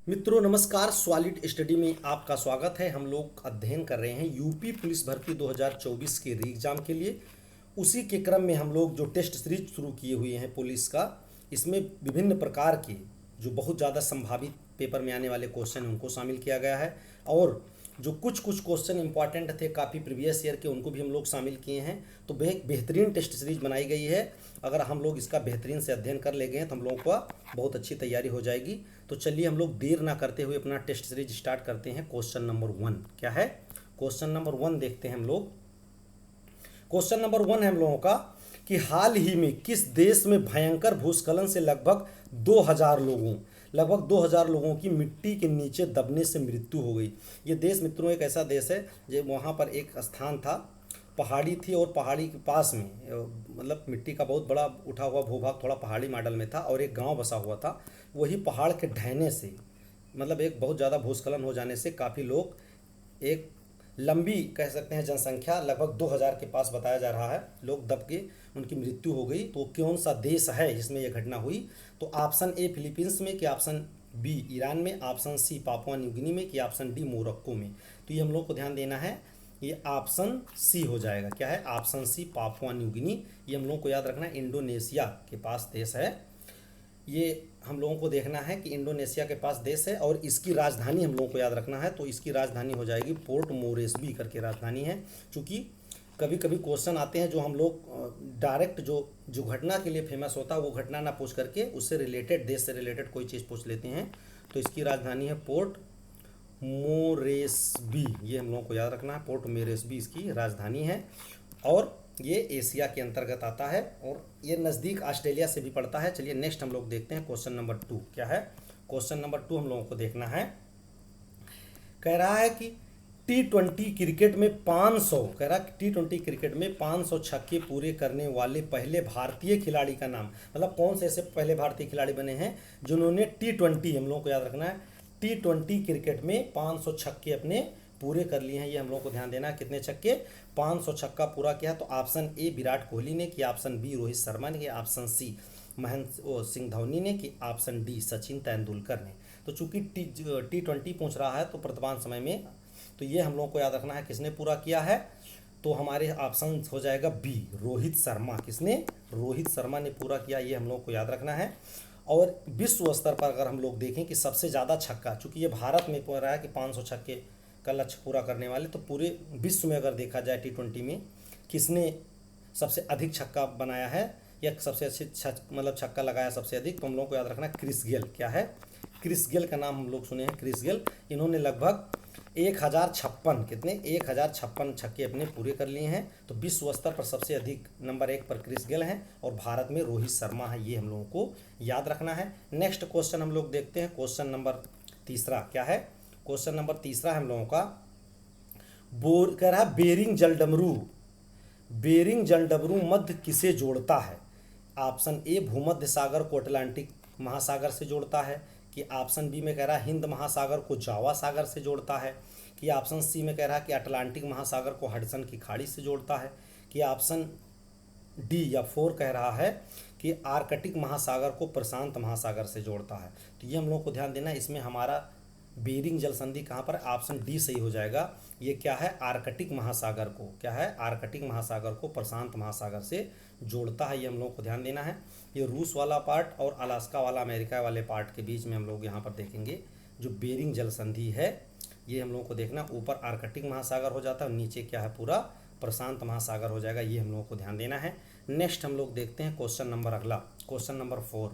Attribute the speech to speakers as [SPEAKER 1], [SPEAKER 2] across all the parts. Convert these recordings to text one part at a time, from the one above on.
[SPEAKER 1] मित्रों नमस्कार। Solid study में आपका स्वागत है। हम लोग अध्ययन कर रहे हैं यूपी पुलिस भर्ती 2024 के री एग्ज़ाम के लिए। उसी के क्रम में हम लोग जो टेस्ट सीरीज शुरू किए हुए हैं पुलिस का, इसमें विभिन्न प्रकार के जो बहुत ज़्यादा संभावित पेपर में आने वाले क्वेश्चन उनको शामिल किया गया है, और जो कुछ कुछ क्वेश्चन इंपॉर्टेंट थे काफ़ी प्रीवियस ईयर के, उनको भी हम लोग शामिल किए हैं। तो बेहतरीन टेस्ट सीरीज बनाई गई है। अगर हम लोग इसका बेहतरीन से अध्ययन कर ले गए तो हम लोगों का बहुत अच्छी तैयारी हो जाएगी। तो चलिए हम लोग देर ना करते हुए अपना टेस्ट सीरीज स्टार्ट करते हैं। क्वेश्चन नंबर 1 क्या है? क्वेश्चन नंबर 1 देखते हैं हम लोग। क्वेश्चन नंबर 1 है हम लोगों का कि हाल ही में किस देश में भयंकर भूस्खलन से लगभग 2000 लोगों की मिट्टी के नीचे दबने से मृत्यु हो गई। ये देश मित्रों एक ऐसा देश है जो वहाँ पर एक स्थान था, पहाड़ी थी, और पहाड़ी के पास में मतलब मिट्टी का बहुत बड़ा उठा हुआ भूभाग थोड़ा पहाड़ी मॉडल में था, और एक गांव बसा हुआ था। वही पहाड़ के ढहने से मतलब एक बहुत ज़्यादा भूस्खलन हो जाने से काफ़ी लोग, एक लंबी कह सकते हैं जनसंख्या लगभग 2000 के पास बताया जा रहा है, लोग दब के उनकी मृत्यु हो गई। तो कौन सा देश है जिसमें यह घटना हुई? तो ऑप्शन ए फिलीपींस में, कि ऑप्शन बी ईरान में, option C Papua New Guinea में, कि ऑप्शन डी मोरक्को में। तो ये हम लोग को ध्यान देना है, ये ऑप्शन सी हो जाएगा। क्या है? Option C Papua New Guinea. ये हम लोग को याद रखना है, इंडोनेशिया के पास देश है। ये हम लोगों को देखना है कि इंडोनेशिया के पास देश है, और इसकी राजधानी हम लोगों को याद रखना है। तो इसकी राजधानी हो जाएगी पोर्ट मोरेस्बी करके राजधानी है। क्योंकि कभी कभी क्वेश्चन आते हैं जो हम लोग डायरेक्ट जो जो घटना के लिए फेमस होता है वो घटना ना पूछ करके उससे रिलेटेड, देश से रिलेटेड कोई चीज़ पूछ लेते हैं। तो इसकी राजधानी है पोर्ट मोरेस्बी। ये हम लोगों को याद रखना है, पोर्ट मोरेस्बी इसकी राजधानी है। और ये एशिया के अंतर्गत आता है, और ये नज़दीक ऑस्ट्रेलिया से भी पड़ता है। चलिए नेक्स्ट हम लोग देखते हैं क्वेश्चन नंबर 2 क्या है। क्वेश्चन नंबर 2 हम लोगों को देखना है। कह रहा है कि टी20 क्रिकेट में 500, कह रहा है टी20 क्रिकेट में 500 छक्के पूरे करने वाले पहले भारतीय खिलाड़ी का नाम। मतलब कौन से ऐसे पहले भारतीय खिलाड़ी बने हैं जिन्होंने टी20, हम लोगों को याद रखना है, टी20 क्रिकेट में 500 छक्के अपने पूरे कर लिए हैं। ये हम लोग को ध्यान देना है, कितने छक्के? 500 छक्का पूरा किया। तो ऑप्शन ए विराट कोहली ने, कि ऑप्शन बी रोहित शर्मा ने, कि ऑप्शन सी महेंद्र सिंह धोनी ने, कि ऑप्शन डी सचिन तेंदुलकर ने। तो चूंकि टी20 पूछ रहा है तो वर्तमान समय में, तो ये हम लोगों को याद रखना है किसने पूरा किया है। तो हमारे ऑप्शन हो जाएगा बी रोहित शर्मा। किसने? रोहित शर्मा ने पूरा किया। ये हम लोग को याद रखना है। और विश्व स्तर पर अगर हम लोग देखें कि सबसे ज़्यादा छक्का, चूंकि ये भारत में हो रहा है कि 500 छक्के का लक्ष्य पूरा करने वाले, तो पूरे विश्व में अगर देखा जाए टी20 में किसने सबसे अधिक छक्का बनाया है या सबसे अच्छे मतलब छक्का लगाया सबसे अधिक, तो हम लोग को याद रखना है क्रिस गेल। क्या है? क्रिस गेल का नाम हम लोग सुने हैं, क्रिस गेल। इन्होंने लगभग 1056, कितने? 1056 छक्के अपने पूरे कर लिए हैं। तो विश्व स्तर पर सबसे अधिक नंबर 1 पर क्रिस गेल हैं, और भारत में रोहित शर्मा है। ये हम लोगों को याद रखना है। नेक्स्ट क्वेश्चन हम लोग देखते हैं। क्वेश्चन नंबर 3 क्या है? क्वेश्चन नंबर 3 है हम लोगों का, बोर कह रहा है बेरिंग जलडमरू मध्य किसे जोड़ता है? ऑप्शन ए भूमध्य सागर को अटलांटिक महासागर से जोड़ता है, कि ऑप्शन बी में कह रहा है हिंद महासागर को जावा सागर से जोड़ता है, कि ऑप्शन सी में कह रहा है कि अटलांटिक महासागर को हडसन की खाड़ी से जोड़ता है, कि ऑप्शन डी या 4 कह रहा है कि आर्कटिक महासागर को प्रशांत महासागर से जोड़ता है। तो ये हम लोग को ध्यान देना है। इसमें हमारा बेरिंग जल संधि कहाँ पर? ऑप्शन डी सही हो जाएगा। ये क्या है? आर्कटिक महासागर को, क्या है? आर्कटिक महासागर को प्रशांत महासागर से जोड़ता है। ये हम लोग को ध्यान देना है। ये रूस वाला पार्ट और अलास्का वाला अमेरिका वाले पार्ट के बीच में हम लोग यहाँ पर देखेंगे जो बेरिंग जल संधि है। ये हम लोग को देखना, ऊपर आर्कटिक महासागर हो जाता है और नीचे क्या है? पूरा प्रशांत महासागर हो जाएगा। ये हम लोगों को ध्यान देना है। नेक्स्ट हम लोग देखते हैं क्वेश्चन नंबर अगला, क्वेश्चन नंबर 4।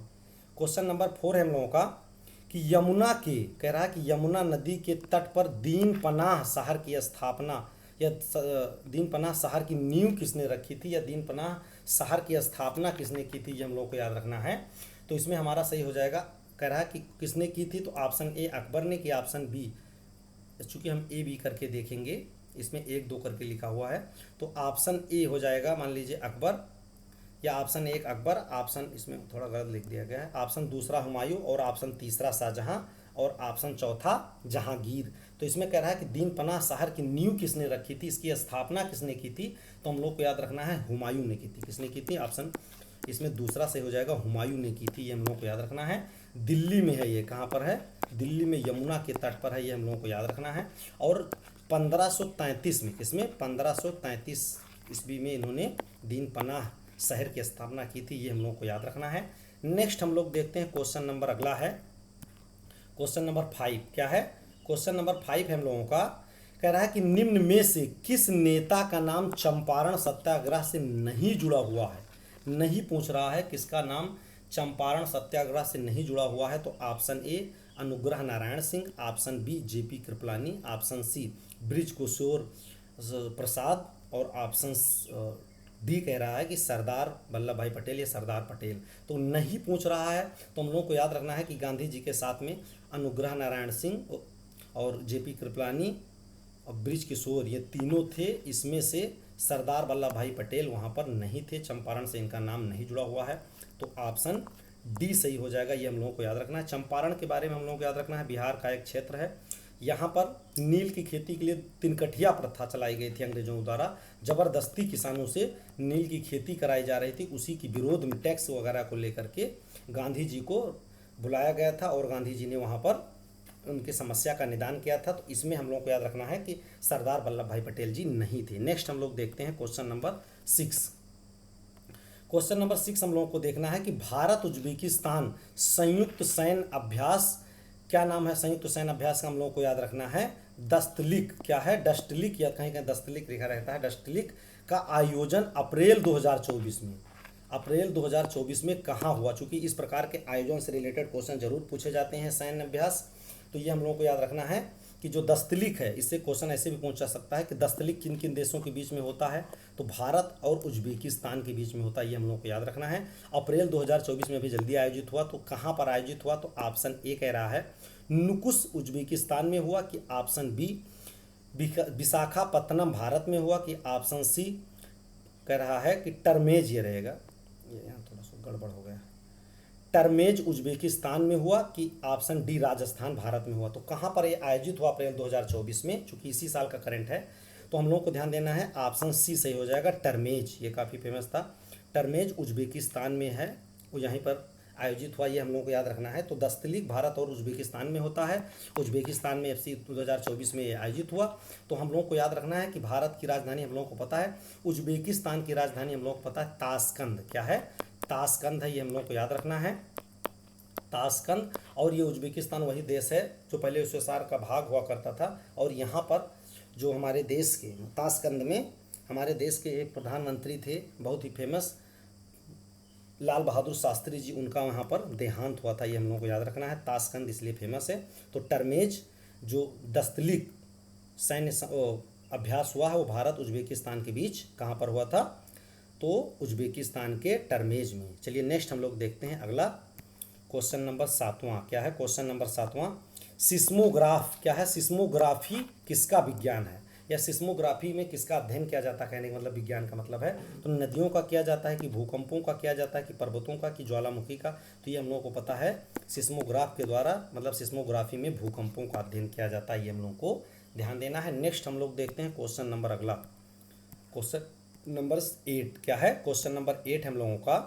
[SPEAKER 1] क्वेश्चन नंबर 4 है हम लोगों का कि यमुना के, कह रहा है कि यमुना नदी के तट पर दीन पनाह शहर की स्थापना, या दीन पनाह शहर की नींव किसने रखी थी, या दीन पनाह शहर की स्थापना किसने की थी? ये हम लोग को याद रखना है। तो इसमें हमारा सही हो जाएगा, कह रहा है कि किसने की थी, तो ऑप्शन ए अकबर ने, कि ऑप्शन बी, चूँकि हम ए बी करके देखेंगे, इसमें 1 2 करके लिखा हुआ है, तो ऑप्शन ए हो जाएगा, मान लीजिए अकबर, या ऑप्शन 1 अकबर, ऑप्शन इसमें थोड़ा गलत लिख दिया गया है, ऑप्शन दूसरा हुमायूं, और ऑप्शन तीसरा शाहजहां, और ऑप्शन चौथा जहांगीर। तो इसमें कह रहा है कि दीन पनाह शहर की नींव किसने रखी थी, इसकी स्थापना किसने की थी? तो हम लोग को याद रखना है हुमायूं ने की थी। किसने की थी? ऑप्शन इसमें दूसरा से हो जाएगा, हुमायूं ने की थी। ये हम लोग को याद रखना है। दिल्ली में है। ये कहाँ पर है? दिल्ली में यमुना के तट पर है, ये हम लोगों को याद रखना है। और 1533 में, किसमें? 1533 ईस्वी में इन्होंने दीन पनाह शहर की स्थापना की थी, ये हम लोगों को याद रखना है। नेक्स्ट हम लोग देखते हैं क्वेश्चन नंबर अगला है क्वेश्चन नंबर 5। क्या है? क्वेश्चन नंबर 5 है हम लोगों का, कह रहा है कि निम्न में से किस नेता का नाम चंपारण सत्याग्रह से नहीं जुड़ा हुआ है? नहीं पूछ रहा है किसका नाम चंपारण सत्याग्रह से नहीं जुड़ा हुआ है। तो option A Anugrah Narayan Singh, option B J P Kripalani, option C Brij Kishore Prasad, और ऑप्शन डी कह रहा है कि सरदार वल्लभ भाई पटेल या सरदार पटेल। तो नहीं पूछ रहा है, तो हम लोग को याद रखना है कि गांधी जी के साथ में अनुग्रह नारायण सिंह और जेपी कृपलानी और ब्रिज किशोर, ये तीनों थे। इसमें से सरदार वल्लभ भाई पटेल वहाँ पर नहीं थे, चंपारण से इनका नाम नहीं जुड़ा हुआ है। तो ऑप्शन डी सही हो जाएगा, ये हम लोगों को याद रखना है। चंपारण के बारे में हम लोगों को याद रखना है, बिहार का एक क्षेत्र है। यहाँ पर नील की खेती के लिए तिनकठिया प्रथा चलाई गई थी अंग्रेजों द्वारा, जबरदस्ती किसानों से नील की खेती कराई जा रही थी। उसी की विरोध में टैक्स वगैरह को लेकर के गांधी जी को बुलाया गया था और गांधी जी ने वहाँ पर उनकी समस्या का निदान किया था। तो इसमें हम लोग को याद रखना है कि सरदार वल्लभ भाई पटेल जी नहीं थे। नेक्स्ट हम लोग देखते हैं क्वेश्चन नंबर 6। क्वेश्चन नंबर 6 हम लोगों को देखना है कि भारत उज्बेकिस्तान संयुक्त सैन्य अभ्यास, क्या नाम है संयुक्त सैन्य अभ्यास का? हम लोगों को याद रखना है दस्तलिक। क्या है? डस्टलिक, या कहीं कहीं दस्तलिक लिखा रहता है। डस्टलिक का आयोजन अप्रैल 2024 में, अप्रैल 2024 में कहाँ हुआ? चूंकि इस प्रकार के आयोजन से रिलेटेड क्वेश्चन जरूर पूछे जाते हैं सैन्य अभ्यास, तो ये हम लोगों को याद रखना है कि जो दस्तलिक है, इससे क्वेश्चन ऐसे भी पूछा सकता है कि दस्तलिक किन किन देशों के बीच में होता है? तो भारत और उज्बेकिस्तान के बीच में होता है, ये हम लोग को याद रखना है। अप्रैल 2024 में अभी जल्दी आयोजित हुआ। तो कहाँ पर आयोजित हुआ? तो ऑप्शन ए कह रहा है नुकुस उज्बेकिस्तान में हुआ, कि ऑप्शन बी विशाखापत्तनम भारत में हुआ, कि ऑप्शन सी कह रहा है कि टर्मेज, ये रहेगा, ये यहाँ थोड़ा सा गड़बड़ हो गया, टर्मेज उज्बेकिस्तान में हुआ, कि ऑप्शन डी राजस्थान भारत में हुआ। तो कहाँ पर ये आयोजित हुआ? अप्रैल 2024 में, चूंकि इसी साल का करंट है। तो हम लोगों को ध्यान देना है ऑप्शन सी सही हो जाएगा, टर्मेज। ये काफ़ी फेमस था। टर्मेज उज्बेकिस्तान में है, वो यहीं पर आयोजित हुआ, ये हम लोगों को याद रखना है। तो दस्तलिक भारत और उज्बेकिस्तान में होता है, उज्बेकिस्तान में FC 2024 में ये आयोजित हुआ। तो हम लोगों को याद रखना है कि भारत की राजधानी हम लोगों को पता है, उज्बेकिस्तान की राजधानी हम लोगों को पता है ताशकंद। क्या है? ताशकंद है, ये हम लोगों को याद रखना है, ताशकंद। और ये उज्बेकिस्तान वही देश है जो पहले USSR का भाग हुआ करता था। और यहाँ पर जो हमारे देश के ताशकंद में हमारे देश के एक प्रधानमंत्री थे, बहुत ही फेमस, लाल बहादुर शास्त्री जी, उनका वहाँ पर देहांत हुआ था, ये हम लोगों को याद रखना है। ताशकंद इसलिए फेमस है। तो टर्मेज जो दस्तलिक सैन्य अभ्यास हुआ है वो भारत उज्बेकिस्तान के बीच कहाँ पर हुआ था? तो उज्बेकिस्तान के टर्मेज में। चलिए नेक्स्ट हम लोग देखते हैं अगला क्वेश्चन नंबर 7वां। क्या है? क्वेश्चन नंबर 7वां, सिस्मोग्राफ। क्या है? सिस्मोग्राफी किसका विज्ञान है, या सिस्मोग्राफी में किसका अध्ययन किया जाता है? कहने का मतलब विज्ञान का मतलब है तो नदियों का किया जाता है, कि भूकंपों का किया जाता है, कि पर्वतों का, कि ज्वालामुखी का? तो ये हम लोगों को पता है, सिस्मोग्राफ के द्वारा मतलब सिस्मोग्राफी में भूकंपों का अध्ययन किया जाता है, ये हम लोगों को ध्यान देना है। नेक्स्ट हम लोग देखते हैं क्वेश्चन नंबर अगला, क्वेश्चन नंबर 8। क्या है? क्वेश्चन नंबर 8 हम लोगों का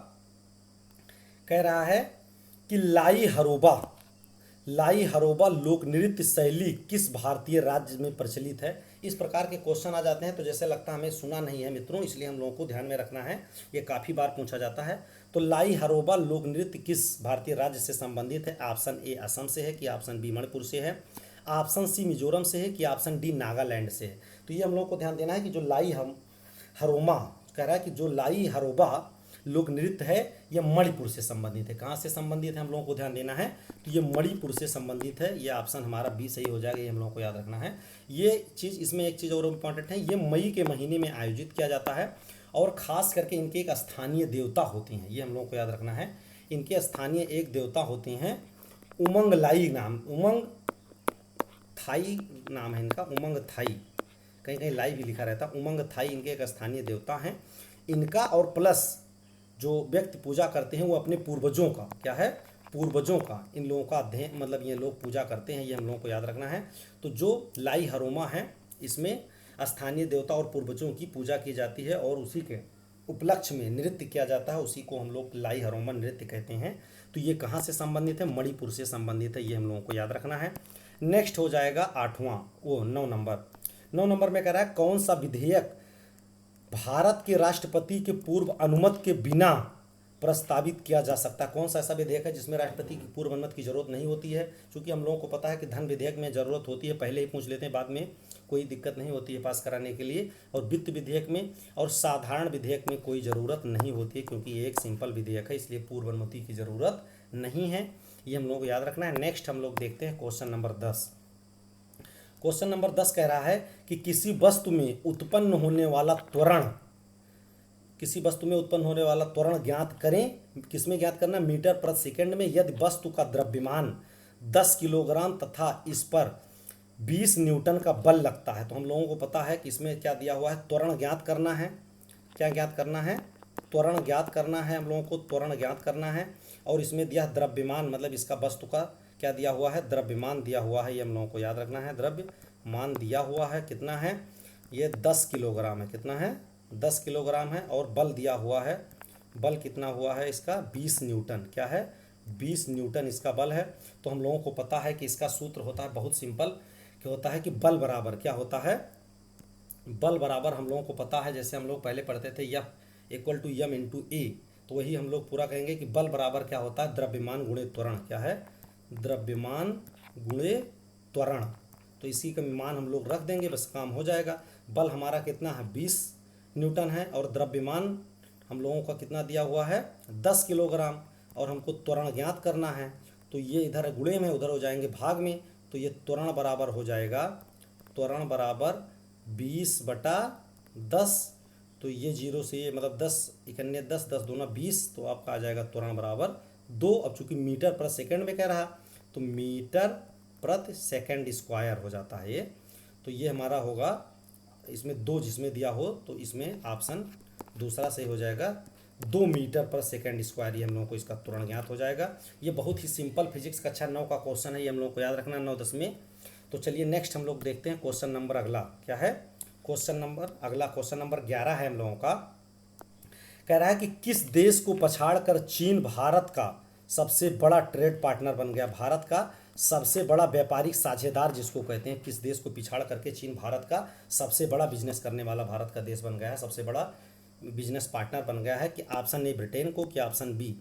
[SPEAKER 1] कह रहा है कि लाई हरोबा लोक नृत्य शैली किस भारतीय राज्य में प्रचलित है? इस प्रकार के क्वेश्चन आ जाते हैं तो जैसे लगता है हमें सुना नहीं है मित्रों, इसलिए हम लोगों को ध्यान में रखना है, ये काफ़ी बार पूछा जाता है। तो लाई हरोबा लोक नृत्य किस भारतीय राज्य से संबंधित है? ऑप्शन ए असम से है, कि ऑप्शन बी मणिपुर से है, ऑप्शन सी मिजोरम से है, कि ऑप्शन डी नागालैंड से है। तो ये हम लोग को ध्यान देना है कि जो लाई हरोमा कह रहा है कि जो लाई हरोबा लोक नृत्य है ये मणिपुर से संबंधित है। कहाँ से संबंधित है हम लोगों को ध्यान देना है, तो ये मणिपुर से संबंधित है। ये ऑप्शन हमारा बी सही हो जाएगा, ये हम लोगों को याद रखना है। ये चीज़, इसमें एक चीज़ और इम्पॉर्टेंट है, ये मई के महीने में आयोजित किया जाता है और ख़ास करके इनके एक स्थानीय देवता होती हैं, ये हम लोगों को याद रखना है। इनके स्थानीय एक देवता होती हैं उमंग लाई नाम, उमंग थाई नाम है इनका, उमंग थाई, कहीं कहीं लाई भी लिखा रहता है। उमंग थाई इनके एक स्थानीय देवता हैं। इनका और प्लस जो व्यक्ति पूजा करते हैं वो अपने पूर्वजों का, क्या है, पूर्वजों का, इन लोगों का अध्ययन, मतलब ये लोग पूजा करते हैं, ये हम लोगों को याद रखना है। तो जो लाई हरोमा है इसमें स्थानीय देवता और पूर्वजों की पूजा की जाती है और उसी के उपलक्ष्य में नृत्य किया जाता है, उसी को हम लोग लाई हरोमा नृत्य कहते हैं। तो ये कहाँ से संबंधित है, मणिपुर से संबंधित है, ये हम लोगों को याद रखना है। नेक्स्ट हो जाएगा 9 नंबर में कह रहा है कौन सा विधेयक भारत के राष्ट्रपति के पूर्व अनुमति के बिना प्रस्तावित किया जा सकता है। कौन सा ऐसा विधेयक है जिसमें राष्ट्रपति की पूर्व अनुमति की जरूरत नहीं होती है। क्योंकि हम लोगों को पता है कि धन विधेयक में जरूरत होती है, पहले ही पूछ लेते हैं, बाद में कोई दिक्कत नहीं होती है पास कराने के लिए। और वित्त विधेयक में और साधारण विधेयक में कोई ज़रूरत नहीं होती है, क्योंकि ये एक सिंपल विधेयक है, इसलिए पूर्व अनुमति की ज़रूरत नहीं है। ये हम लोग को याद रखना है। नेक्स्ट हम लोग देखते हैं क्वेश्चन नंबर 10। क्वेश्चन नंबर 10 कह रहा है कि किसी वस्तु में उत्पन्न होने वाला त्वरण, किसी वस्तु में उत्पन्न होने वाला त्वरण ज्ञात करें। किसमें ज्ञात करना, मीटर प्रति सेकंड में, यदि वस्तु का द्रव्यमान 10 किलोग्राम तथा इस पर 20 न्यूटन का बल लगता है। तो हम लोगों को पता है कि इसमें क्या दिया हुआ है, त्वरण ज्ञात करना है। क्या ज्ञात करना है, त्वरण ज्ञात करना है, हम लोगों को त्वरण ज्ञात करना है। और इसमें दिया द्रव्यमान, मतलब इसका वस्तु का क्या दिया हुआ है, द्रव्यमान दिया हुआ है, ये हम लोगों को याद रखना है। द्रव्यमान दिया हुआ है, कितना है, ये 10 किलोग्राम है, कितना है, 10 किलोग्राम है। और बल दिया हुआ है, बल कितना हुआ है इसका, 20 न्यूटन, क्या है, 20 न्यूटन इसका बल है। तो हम लोगों को पता है कि इसका सूत्र होता है बहुत सिंपल, क्या होता है कि बल बराबर क्या होता है, बल बराबर हम लोगों को पता है, जैसे हम लोग पहले पढ़ते थे F = m × a, तो वही हम लोग पूरा कहेंगे कि बल बराबर क्या होता है, द्रव्यमान गुणे त्वरण, क्या है, द्रव्यमान गुणे त्वरण। तो इसी का मान हम लोग रख देंगे, बस काम हो जाएगा। बल हमारा कितना है, 20 न्यूटन है, और द्रव्यमान हम लोगों का कितना दिया हुआ है, 10 किलोग्राम, और हमको त्वरण ज्ञात करना है। तो ये इधर गुणे में, उधर हो जाएंगे भाग में, तो ये त्वरण बराबर हो जाएगा, त्वरण बराबर 20/10। तो ये 0 से ये मतलब 10 × 10, 10 दूना 20, तो आपका आ जाएगा त्वरण बराबर 2। अब चूंकि मीटर प्रति सेकंड में कह रहा, तो मीटर प्रति सेकंड स्क्वायर हो जाता है ये। तो ये हमारा होगा, इसमें 2 जिसमें दिया हो, तो इसमें ऑप्शन दूसरा सही हो जाएगा, 2 मीटर प्रति सेकंड स्क्वायर। ये हम लोगों को इसका त्वरण ज्ञात हो जाएगा। ये बहुत ही सिंपल फिजिक्स कक्षा 9 का क्वेश्चन है, ये हम लोग को याद रखना 9-10 में। तो चलिए नेक्स्ट हम लोग देखते हैं क्वेश्चन नंबर अगला क्या है, क्वेश्चन नंबर 11 है हम लोगों का। कह रहा है कि किस देश को पछाड़कर चीन भारत का सबसे बड़ा ट्रेड पार्टनर बन गया, भारत का सबसे बड़ा व्यापारिक साझेदार जिसको कहते हैं। किस देश को पिछाड़ करके चीन भारत का सबसे बड़ा बिजनेस करने वाला भारत का देश बन गया है, सबसे बड़ा बिजनेस पार्टनर बन गया है। कि ऑप्शन ए ब्रिटेन को, कि ऑप्शन बी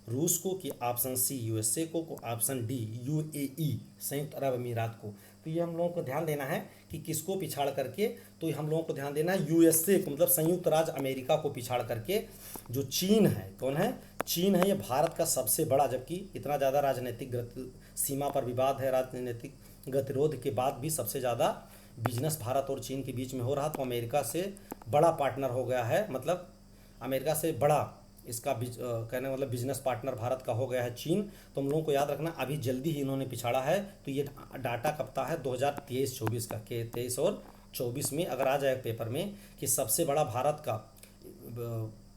[SPEAKER 1] रूस को, कि ऑप्शन सी यूएसए को, ऑप्शन डी यूएई संयुक्त अरब अमीरात को। तो ये हम लोगों को ध्यान देना है कि किसको पिछाड़ करके, तो हम लोगों को ध्यान देना है यूएसए को, मतलब संयुक्त राज्य अमेरिका को पिछाड़ करके जो चीन है, कौन है, चीन है, ये भारत का सबसे बड़ा, जबकि इतना ज़्यादा राजनीतिक सीमा पर विवाद है, राजनीतिक गतिरोध के बाद भी सबसे ज़्यादा बिजनेस भारत और चीन के बीच में हो रहा, तो अमेरिका से बड़ा पार्टनर हो गया है, मतलब अमेरिका से बड़ा इसका कहने मतलब बिजनेस पार्टनर भारत का हो गया है चीन। तो हम लोगों को याद रखना, अभी जल्दी ही इन्होंने पिछाड़ा है। तो ये डाटा कब का है, 2023-24 का, के 23 और 24 में अगर आ जाए पेपर में कि सबसे बड़ा भारत का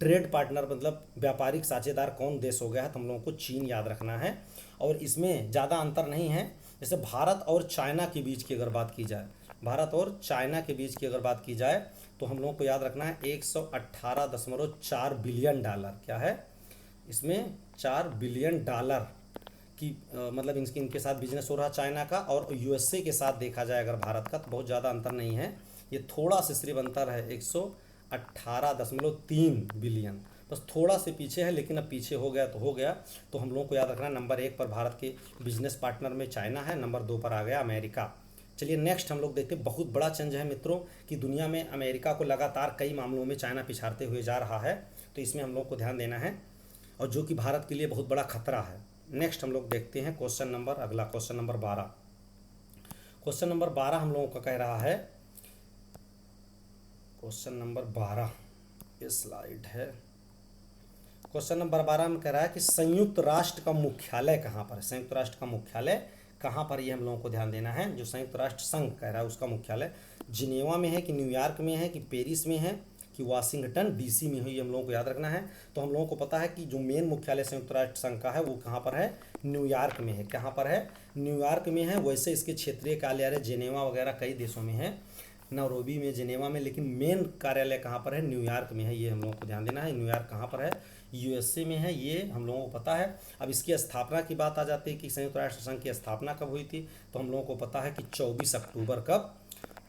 [SPEAKER 1] ट्रेड पार्टनर मतलब व्यापारिक साझेदार कौन देश हो गया है, तो हम लोगों को चीन याद रखना है। और इसमें ज़्यादा अंतर नहीं है, जैसे भारत और चाइना के बीच की अगर बात की जाए, भारत और चाइना के बीच की अगर बात की जाए, तो हम लोगों को याद रखना है 118.4 बिलियन डॉलर, क्या है, इसमें 4 बिलियन डॉलर की मतलब इनके साथ बिजनेस हो रहा चाइना का। और यूएसए के साथ देखा जाए अगर भारत का, तो बहुत ज़्यादा अंतर नहीं है, ये थोड़ा सा सिर्फ अंतर है, 118.3 बिलियन, बस थोड़ा से पीछे है, लेकिन अब पीछे हो गया तो हो गया। तो हम लोगों को याद रखना, नंबर 1 पर भारत के बिजनेस पार्टनर में चाइना है, नंबर 2 पर आ गया अमेरिका। चलिए नेक्स्ट हम लोग देखते हैं, बहुत बड़ा चेंज है मित्रों कि दुनिया में अमेरिका को लगातार कई मामलों में चाइना पिछाड़ते हुए जा रहा है, तो इसमें हम लोग को ध्यान देना है, और जो कि भारत के लिए बहुत बड़ा खतरा है। नेक्स्ट हम लोग देखते हैं क्वेश्चन नंबर अगला, क्वेश्चन नंबर 12। क्वेश्चन नंबर 12 हम लोगों का कह रहा है, क्वेश्चन नंबर 12 ये स्लाइड है। क्वेश्चन नंबर 12 में कह रहा है कि संयुक्त राष्ट्र का मुख्यालय कहाँ पर है, संयुक्त राष्ट्र का मुख्यालय कहाँ पर, ये हम लोगों को ध्यान देना है। जो संयुक्त राष्ट्र संघ कह रहा है उसका मुख्यालय जिनेवा में है, कि न्यूयॉर्क में है, कि पेरिस में है, कि वाशिंगटन डीसी में हुई, हम लोगों को याद रखना है। तो हम लोगों को पता है कि जो मेन मुख्यालय संयुक्त राष्ट्र संघ का है वो कहाँ पर है, न्यूयॉर्क में है। कहाँ पर है, न्यूयॉर्क में है। वैसे इसके क्षेत्रीय कार्यालय जिनेवा वगैरह कई देशों में है, नैरोबी में, जिनेवा में, लेकिन मेन कार्यालय कहाँ पर है, न्यूयॉर्क में है। ये हम लोगों को ध्यान देना है, न्यूयॉर्क कहाँ पर है, यूएसए में है, ये हम लोगों को पता है। अब इसकी स्थापना की बात आ जाती है कि संयुक्त राष्ट्र संघ की स्थापना कब हुई थी, तो हम लोगों को पता है कि 24 अक्टूबर कब,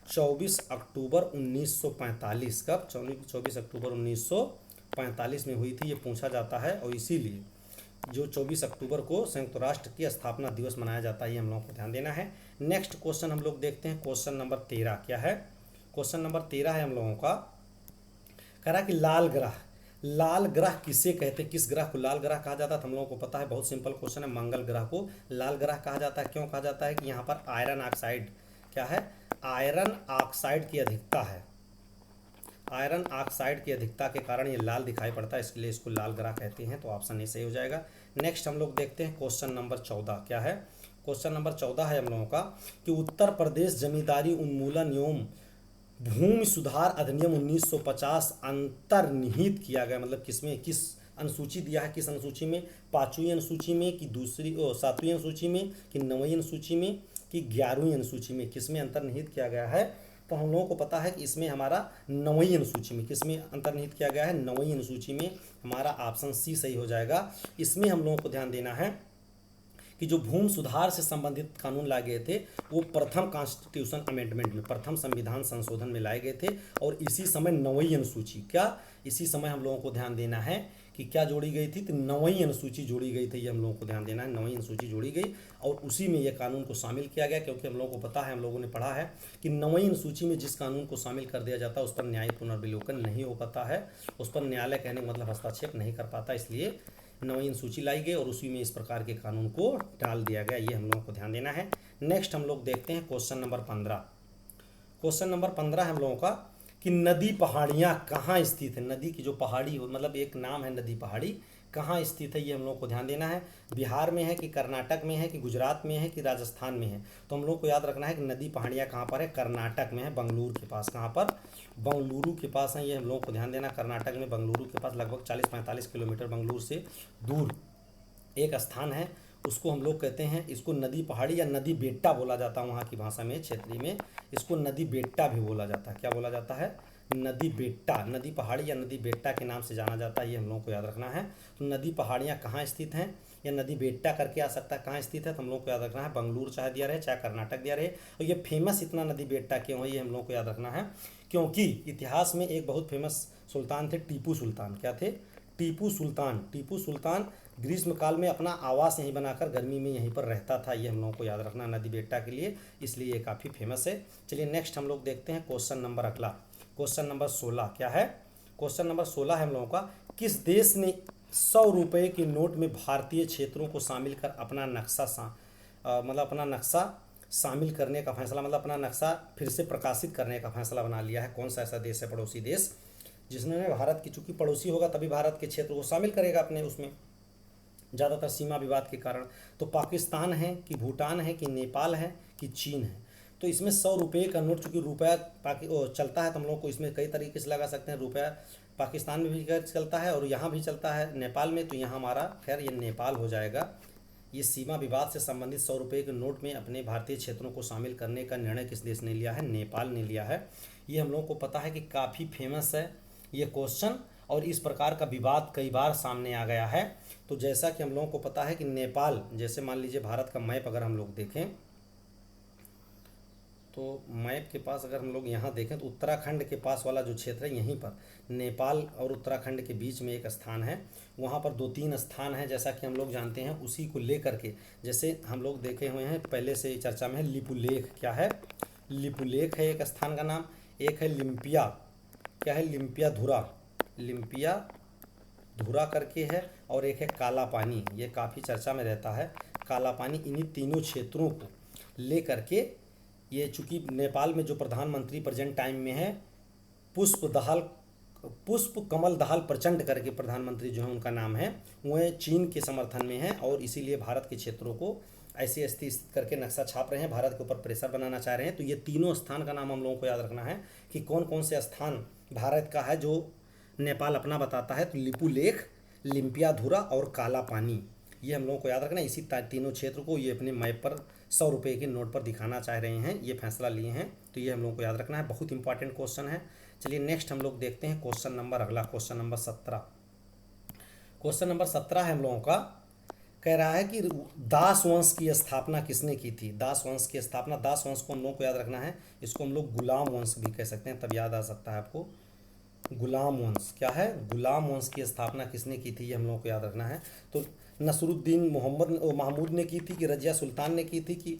[SPEAKER 1] 24 अक्टूबर 1945, कब 24 अक्टूबर 1945 में हुई थी, ये पूछा जाता है। और इसीलिए जो 24 अक्टूबर को संयुक्त राष्ट्र की स्थापना दिवस मनाया जाता है, ये हम लोगों को ध्यान देना है। नेक्स्ट क्वेश्चन हम लोग देखते हैं, क्वेश्चन नंबर 13 क्या है। क्वेश्चन नंबर 13 है हम लोगों का, कह रहा कि लाल ग्रह, लाल ग्रह किसे कहते हैं, किस ग्रह को लाल ग्रह कहा जाता है, तो हम लोगों को पता है, बहुत सिंपल क्वेश्चन है, मंगल ग्रह को लाल ग्रह कहा जाता है। क्यों कहा जाता है कि यहाँ पर आयरन ऑक्साइड क्या है, आयरन ऑक्साइड की अधिकता है, आयरन ऑक्साइड की अधिकता के कारण ये लाल दिखाई पड़ता है, इसके लिए इसको लाल ग्रह कहते हैं। तो ऑप्शन ए सही हो जाएगा। नेक्स्ट हम लोग देखते हैं क्वेश्चन नंबर 14 क्या है। क्वेश्चन नंबर 14 है हम लोगों का कि उत्तर प्रदेश जमींदारी उन्मूलन एवं भूमि सुधार अधिनियम 1950 अंतर्निहित किया गया, मतलब किसमें, किस अनुसूची दिया है, किस अनुसूची में, 5वीं अनुसूची में कि दूसरी 7वीं अनुसूची में कि 9वीं अनुसूची में कि 11वीं अनुसूची में, किसमें अंतर्निहित किया गया है। तो हम लोगों को पता है कि इसमें हमारा 9वीं अनुसूची में, किसमें अंतर्निहित किया गया है, 9वीं अनुसूची में, हमारा ऑप्शन सी सही हो जाएगा। इसमें हम लोगों को ध्यान देना है कि जो भूमि सुधार से संबंधित कानून लाए गए थे वो प्रथम कॉन्स्टिट्यूशन अमेंडमेंट में, प्रथम संविधान संशोधन में लाए गए थे। और इसी समय 9वीं अनुसूची, क्या इसी समय हम लोगों को ध्यान देना है कि क्या जोड़ी गई थी, तो 9वीं अनुसूची जोड़ी गई थी, ये हम लोगों को ध्यान देना है, 9वीं अनुसूची जोड़ी गई और उसी में ये कानून को शामिल किया गया। क्योंकि हम लोगों को पता है, हम लोगों ने पढ़ा है कि 9वीं अनुसूची में जिस कानून को शामिल कर दिया जाता है उस पर न्यायिक पुनर्विलोकन नहीं हो पाता है, उस पर न्यायालय कहने का मतलब हस्तक्षेप नहीं कर पाता, इसलिए 9वीं अनुसूची लाई गई और उसी में इस प्रकार के कानून को डाल दिया गया, ये हम लोगों को ध्यान देना है। नेक्स्ट हम लोग देखते हैं क्वेश्चन नंबर 15। क्वेश्चन नंबर 15 है हम लोगों का कि नदी पहाड़ियाँ कहाँ स्थित है, नदी की जो पहाड़ी हो, मतलब एक नाम है नदी पहाड़ी, कहाँ स्थित है, ये हम लोग को ध्यान देना है। बिहार में है कि कर्नाटक में है कि गुजरात में है कि राजस्थान में है, तो हम लोग को याद रखना है कि नदी पहाड़ियाँ कहाँ पर है, कर्नाटक में है, बंगलुरु के पास, कहाँ पर, बंगलुरु के पास है, ये हम लोग को ध्यान देना। कर्नाटक में बंगलुरु के पास लगभग 40-45 किलोमीटर बंगलुरु से दूर एक स्थान है, उसको हम लोग कहते हैं, इसको नदी पहाड़ी या नदी बेट्टा बोला जाता है, वहाँ की भाषा में, क्षेत्रीय में इसको नदी बेट्टा भी बोला जाता है। क्या बोला जाता है, नदी बेट्टा, नदी पहाड़ी या नदी बेट्टा के नाम से जाना जाता है, ये हम लोगों को याद रखना है। तो नदी पहाड़ियाँ कहाँ स्थित हैं, या नदी बेट्टा करके आ सकता है, कहाँ स्थित है, तो हम लोग को याद रखना है बंगलुरु चाहे दिया रहे चाहे कर्नाटक दिया रहे। और ये फेमस इतना नदी बेट्टा क्यों है, ये हम लोग को याद रखना है, क्योंकि इतिहास में एक बहुत फेमस सुल्तान थे, टीपू सुल्तान, क्या थे, टीपू सुल्तान। टीपू सुल्तान ग्रीष्म काल में अपना आवास यहीं बनाकर गर्मी में यहीं पर रहता था, ये हम लोगों को याद रखना नदी बेट्टा के लिए, इसलिए ये काफ़ी फेमस है। चलिए नेक्स्ट हम लोग देखते हैं क्वेश्चन नंबर अगला, क्वेश्चन नंबर 16 क्या है। क्वेश्चन नंबर 16 है हम लोगों का, किस देश ने 100 रुपये के नोट में भारतीय क्षेत्रों को शामिल कर अपना नक्शा मतलब अपना नक्शा शामिल करने का फैसला, मतलब अपना नक्शा फिर से प्रकाशित करने का फैसला बना लिया है। कौन सा ऐसा देश है, पड़ोसी देश, जिसने भारत की, चूंकि पड़ोसी होगा तभी भारत के क्षेत्र को शामिल करेगा अपने उसमें, ज़्यादातर सीमा विवाद के कारण। तो पाकिस्तान है कि भूटान है कि नेपाल है कि चीन है। तो इसमें 100 रुपये का नोट, चूँकि रुपया चलता है, तो हम लोग को इसमें कई तरीके से लगा सकते हैं। रुपया पाकिस्तान में भी चलता है और यहाँ भी चलता है नेपाल में, तो यहाँ हमारा खैर ये नेपाल हो जाएगा। ये सीमा विवाद से संबंधित 100 रुपये के नोट में अपने भारतीय क्षेत्रों को शामिल करने का निर्णय किस देश ने लिया है, नेपाल ने लिया है। ये हम लोगों को पता है कि काफ़ी फेमस है ये क्वेश्चन, और इस प्रकार का विवाद कई बार सामने आ गया है। तो जैसा कि हम लोगों को पता है कि नेपाल, जैसे मान लीजिए भारत का मैप अगर हम लोग देखें, तो मैप के पास अगर हम लोग यहाँ देखें तो उत्तराखंड के पास वाला जो क्षेत्र है, यहीं पर नेपाल और उत्तराखंड के बीच में एक स्थान है, वहाँ पर 2-3 स्थान हैं, जैसा कि हम लोग जानते हैं। उसी को लेकर के जैसे हम लोग देखे हुए हैं, पहले से चर्चा में है, लिपुलेख, क्या है, लिपुलेख है एक स्थान का नाम, एक है लिम्पिया, क्या है, लिम्पिया धुरा, लिम्पिया धुरा करके है, और एक है काला पानी, ये काफ़ी चर्चा में रहता है काला पानी। इन्हीं तीनों क्षेत्रों को ले करके, ये चूँकि नेपाल में जो प्रधानमंत्री प्रेजेंट टाइम में है, पुष्प कमल दहाल प्रचंड करके प्रधानमंत्री जो है उनका नाम है, वह चीन के समर्थन में है, और इसीलिए भारत के क्षेत्रों को ऐसी स्थित करके नक्शा छाप रहे हैं, भारत के ऊपर प्रेशर बनाना चाह रहे हैं। तो ये तीनों स्थान का नाम हम लोगों को याद रखना है कि कौन कौन से स्थान भारत का है जो नेपाल अपना बताता है। तो लिपुलेख, लिम्पियाधुरा और काला पानी, ये हम लोगों को याद रखना है। इसी तीनों क्षेत्र को ये अपने मैप पर 100 रुपये के नोट पर दिखाना चाह रहे हैं, ये फैसला लिए हैं, तो ये हम लोगों को याद रखना है, बहुत इंपॉर्टेंट क्वेश्चन है। चलिए नेक्स्ट हम लोग देखते हैं क्वेश्चन नंबर अगला, क्वेश्चन नंबर 17। क्वेश्चन नंबर 17 है हम लोगों का, कह रहा है कि दास वंश की स्थापना किसने की थी। दास वंश की स्थापना, दास वंश को हम लोग को याद रखना है, इसको हम लोग गुलाम वंश भी कह सकते हैं, तब याद आ सकता है आपको। गुलाम वंश क्या है, गुलाम वंश की स्थापना किसने की थी, ये हम लोग को याद रखना है। तो नसरुद्दीन महमूद ने की थी, कि रजिया सुल्तान ने की थी, कि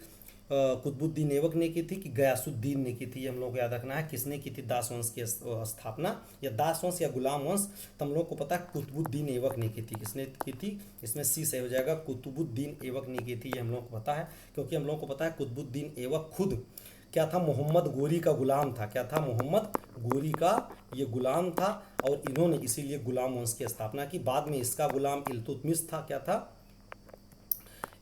[SPEAKER 1] कुतुबुद्दीन ऐबक ने की थी, कि गयासुद्दीन ने की थी, ये हम लोग को याद रखना है। किसने की थी दास वंश की स्थापना, या दास वंश या गुलाम वंश, तो हम लोग को पता है कुतुबुद्दीन ऐबक ने की थी। किसने की थी, इसमें सी सही हो जाएगा, कुतुबुद्दीन ऐबक ने की थी, ये हम लोग को पता है। क्योंकि हम लोग को पता है कुतुबुद्दीन ऐबक खुद क्या था, मोहम्मद गोरी का गुलाम था। क्या था, मोहम्मद गोरी का ये गुलाम था, और इन्होंने इसीलिए गुलाम वंश की स्थापना की। बाद में इसका गुलाम इल्तुतमिश था। क्या था,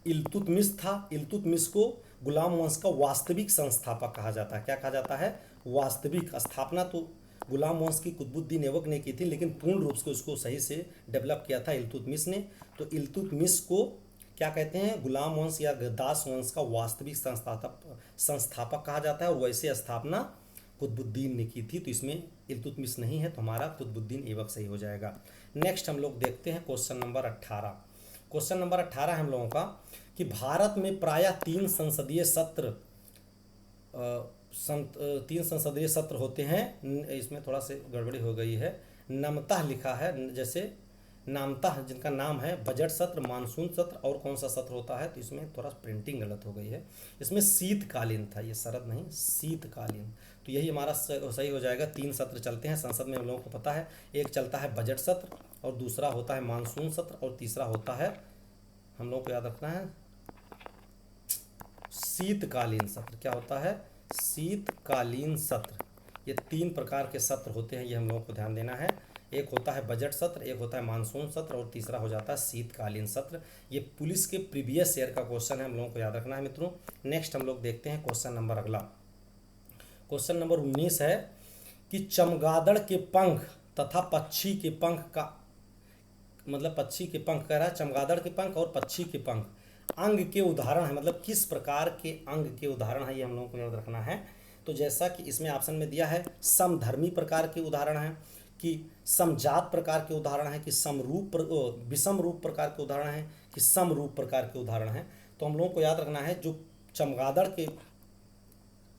[SPEAKER 1] इल्तुतमिश था। इल्तुतमिश को गुलाम वंश का वास्तविक संस्थापक कहा जाता है। क्या कहा जाता है, वास्तविक। स्थापना तो गुलाम वंश की कुतुबुद्दीन ऐबक ने की थी, लेकिन पूर्ण रूप से उसको सही से डेवलप किया था इल्तुतमिश ने। तो इल्तुतमिश को क्या कहते हैं, गुलाम वंश या दास वंश का वास्तविक संस्थापक कहा जाता है, और वैसे स्थापना कुतुबुद्दीन ने की थी। तो इसमें इल्तुतमिश नहीं है, तो हमारा कुतुबुद्दीन ऐबक सही हो जाएगा। नेक्स्ट हम लोग देखते हैं क्वेश्चन नंबर 18। क्वेश्चन नंबर 18 है हम लोगों का, कि भारत में प्रायः 3 संसदीय सत्र 3 संसदीय सत्र होते हैं। इसमें थोड़ा से गड़बड़ी हो गई है, नमतः लिखा है, जैसे नामतः जिनका नाम है बजट सत्र, मानसून सत्र, और कौन सा सत्र होता है, तो इसमें थोड़ा प्रिंटिंग गलत हो गई है। इसमें शीतकालीन था, ये शरद नहीं, शीतकालीन। तो यही हमारा सही हो जाएगा। 3 सत्र चलते हैं संसद में, हम लोगों को पता है। एक चलता है बजट सत्र, और दूसरा होता है मानसून सत्र, और तीसरा होता है, हम लोग को याद रखना है, शीतकालीन सत्र। क्या होता है, शीतकालीन सत्र। ये 3 प्रकार के सत्र होते हैं, ये हम लोगों को ध्यान देना है। एक होता है बजट सत्र, एक होता है मानसून सत्र, और तीसरा हो जाता है शीतकालीन सत्र। ये पुलिस के प्रीवियस ईयर का क्वेश्चन है, हम लोगों को याद रखना है मित्रों। नेक्स्ट हम लोग देखते हैं क्वेश्चन नंबर अगला। क्वेश्चन नंबर 19 है, कि चमगादड़ के पंख तथा पक्षी के पंख का, मतलब पक्षी के पंख कह रहा है, चमगादड़ के पंख और पक्षी के पंख अंग के उदाहरण है, मतलब किस प्रकार के अंग के उदाहरण है, ये हम लोगों को याद रखना है। तो जैसा कि इसमें ऑप्शन में दिया है, समधर्मी प्रकार के उदाहरण हैं, कि समजात प्रकार के उदाहरण हैं, कि विषम रूप प्रकार के उदाहरण हैं, कि समरूप प्रकार के उदाहरण हैं। तो हम लोगों को याद रखना है, जो चमगादड़ के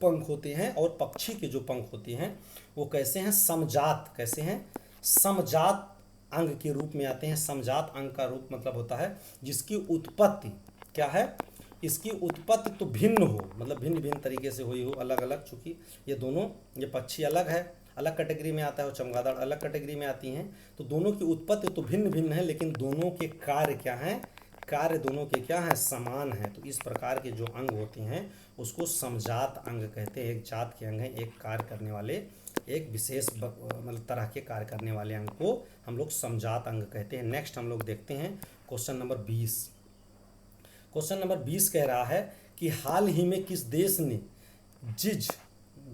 [SPEAKER 1] पंख होते हैं और पक्षी के जो पंख होते हैं वो कैसे हैं, समजात। कैसे हैं, समजात अंग के रूप में आते हैं। समजात अंग का रूप मतलब होता है जिसकी उत्पत्ति क्या है, इसकी उत्पत्ति तो भिन्न हो, मतलब भिन्न भिन्न तरीके से हुई हो, अलग अलग। चूंकि ये दोनों, ये पक्षी अलग है, अलग कैटेगरी में आता है, और चमगादड़ अलग कैटेगरी में आती हैं। तो दोनों की उत्पत्ति तो भिन्न भिन्न है, लेकिन दोनों के कार्य क्या हैं, कार्य दोनों के क्या हैं, समान हैं। तो इस प्रकार के जो अंग होते हैं उसको समजात अंग कहते हैं। एक जात के अंग हैं, एक कार्य करने वाले, एक विशेष मतलब तरह के कार्य करने वाले अंग को हम लोग समजात अंग कहते हैं। नेक्स्ट हम लोग देखते हैं क्वेश्चन नंबर 20। क्वेश्चन नंबर 20 कह रहा है कि हाल ही में किस देश ने जिज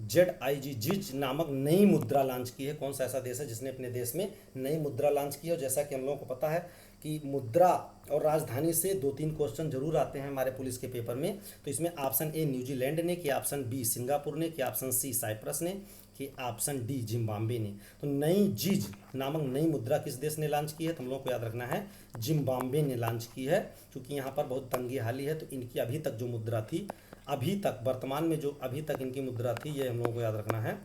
[SPEAKER 1] जिज नामक नई मुद्रा लॉन्च की है। कौन सा ऐसा देश है जिसने अपने देश में नई मुद्रा लॉन्च की है। और जैसा कि हम लोगों को पता है कि मुद्रा और राजधानी से 2-3 क्वेश्चन जरूर आते हैं हमारे पुलिस के पेपर में। तो इसमें ऑप्शन ए न्यूजीलैंड ने, कि ऑप्शन बी सिंगापुर ने, कि ऑप्शन सी साइप्रस ने, कि ऑप्शन डी जिम्बाब्वे ने। तो नई जिज नामक नई मुद्रा किस देश ने लॉन्च की है, तो हम लोग को याद रखना है जिम्बाब्वे ने लॉन्च की है। क्योंकि यहाँ पर बहुत तंगी हाली है, तो इनकी अभी तक जो मुद्रा थी, अभी तक वर्तमान में जो अभी तक इनकी मुद्रा थी, ये हम लोगों को याद रखना है।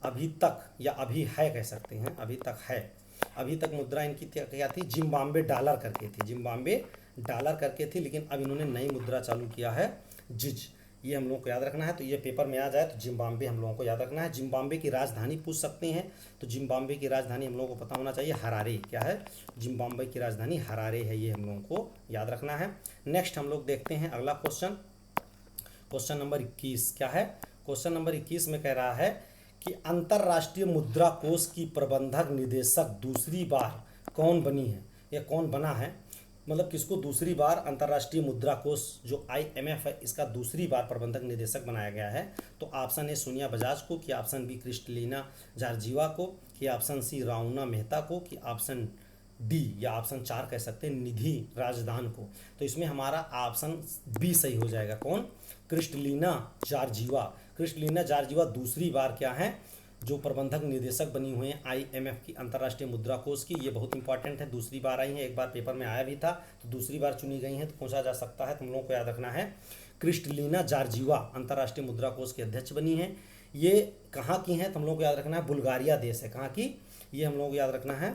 [SPEAKER 1] अभी तक या अभी है कह सकते हैं, अभी तक है। अभी तक मुद्रा इनकी क्या थी, जिम्बाब्वे डॉलर करके थी, जिम्बाब्वे डॉलर करके थी। लेकिन अब इन्होंने नई मुद्रा चालू किया है जिज, ये हम लोग को याद रखना है। तो ये पेपर में आ जाए तो जिम्बाब्वे हम लोगों को याद रखना है। जिम्बाब्वे की राजधानी पूछ सकते हैं, तो जिम्बाब्वे की राजधानी हम लोगों को पता होना चाहिए हरारे। क्या है, जिम्बाब्वे की राजधानी हरारे है, ये हम लोगों को याद रखना है। नेक्स्ट हम लोग देखते हैं अगला क्वेश्चन, क्वेश्चन नंबर 21 क्या है। क्वेश्चन नंबर 21 में कह रहा है कि अंतर्राष्ट्रीय मुद्रा कोष की प्रबंधक निदेशक दूसरी बार कौन बनी है, या कौन बना है, मतलब किसको दूसरी बार अंतर्राष्ट्रीय मुद्रा कोष जो IMF है इसका दूसरी बार प्रबंधक निदेशक बनाया गया है। तो ऑप्शन ए सोनिया बजाज को, कि ऑप्शन बी क्रिस्टलिना जॉर्जिवा को, कि ऑप्शन सी राउना मेहता को, कि ऑप्शन डी या ऑप्शन 4 कह सकते हैं निधि राजदान को। तो इसमें हमारा ऑप्शन बी सही हो जाएगा। कौन, क्रिस्टलिना जॉर्जिवा। क्रिस्टलिना जॉर्जिवा दूसरी बार क्या है, जो प्रबंधक निदेशक बनी हुई हैं IMF की, अंतर्राष्ट्रीय मुद्रा कोष की, ये बहुत इंपॉर्टेंट है, दूसरी बार आई हैं, एक बार पेपर में आया भी था तो दूसरी बार चुनी गई हैं तो पूछा जा सकता है, तुम लोगों को याद रखना है। क्रिस्टलिना जॉर्जिवा अंतर्राष्ट्रीय मुद्रा कोष के अध्यक्ष बनी हैं। ये कहाँ की हैं, तुम लोगों को याद रखना है, बुल्गारिया देश है। कहाँ की, ये हम लोगों को याद रखना है,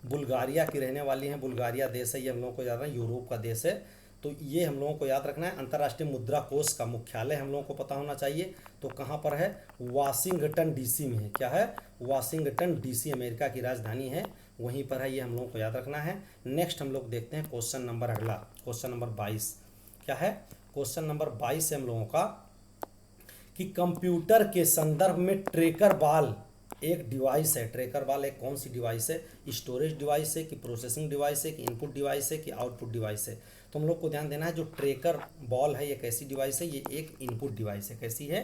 [SPEAKER 1] बुल्गारिया की रहने वाली हैं, बुल्गारिया देश है, ये हम लोगों को याद रखना है, यूरोप का देश है। तो ये हम लोगों को याद रखना है। अंतर्राष्ट्रीय मुद्रा कोष का मुख्यालय हम लोगों को पता होना चाहिए, तो कहाँ पर है, वाशिंगटन DC में है। क्या है, वाशिंगटन DC अमेरिका की राजधानी है, वहीं पर है, ये हम लोगों को याद रखना है। नेक्स्ट हम लोग देखते हैं क्वेश्चन नंबर अगला, क्वेश्चन नंबर 22 क्या है, क्वेश्चन नंबर 22 है हम लोगों का कि कंप्यूटर के संदर्भ में ट्रैकर बॉल एक डिवाइस है। ट्रैकर बॉल एक कौन सी डिवाइस है, स्टोरेज डिवाइस है कि प्रोसेसिंग डिवाइस है कि इनपुट डिवाइस है कि आउटपुट डिवाइस है। तो हम लोग को ध्यान देना है, जो ट्रैकर बॉल है ये कैसी डिवाइस है, ये एक इनपुट डिवाइस है। कैसी है,